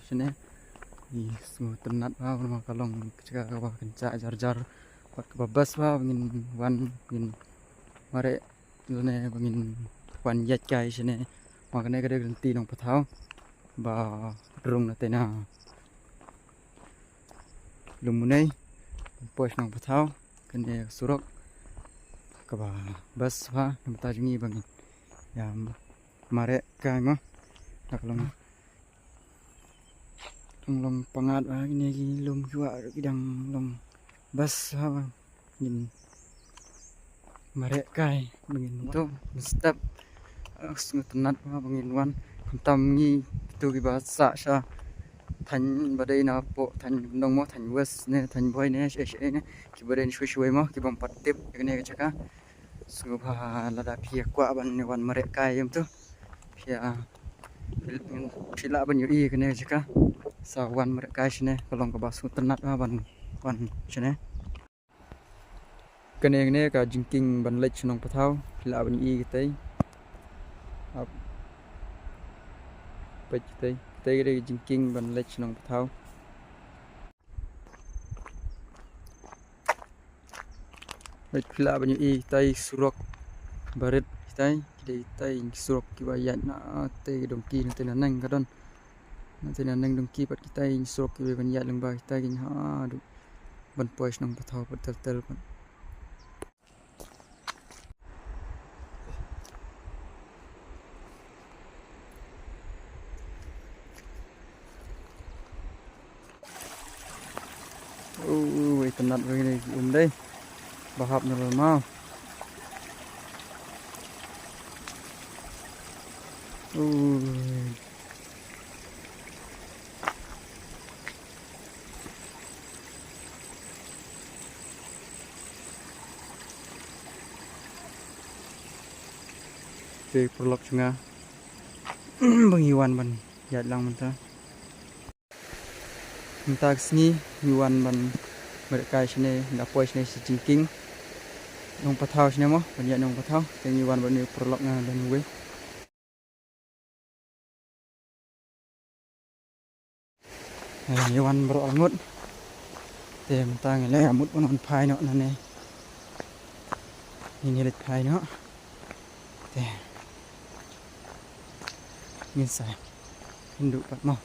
sini semua tenat kalong ketika kawah kencak jar buat kebabas ingin wan ingin mare lene ingin wan yat kai sini makanya kada ganti nong patau ba rung na tena lumunai pos nong patau kene surok kaba bas nong tajungi bangin ya mare kai mo nakalong long pangat ini lum jua kidang long bas ingin mare kai bangin tu step sungut tenat bangin wan tam ni tu ki bahasa sha thành badai na po thành nong mo thành west ne thành boy ne she ne ki badai shwe mo ki bam patip ne ka chaka subha lada phia kwa ban ne wan mare kai yum tu phia phila ban yu i ne chaka sa wan mare kai shne kolong ka basu tenat ban shne kene ne ka jingking ban lech nong pathau phila ban i tai ap pech tai re jingking ban lech nong pathau lech phila ban yu i tai surok barit tai surok ki bayan na tai dongki na tena nang kadon na tena nang dongki pat kita surok ki ban ya leng ba kita kin ha du ban pois nong pathau pat tel pat ôi tenat begini đây bahap normal Oke, prolog juga bang Iwan ban jat lang mentah sini Iwan ban mereka sini dapoi sini si jingking nong pathau sini mo ban jat nong pathau teng Iwan ban ni prolog nga dan we Iwan bro almut te mentang le amut on phai no na ne ini let phai no te min sai hindu pat mo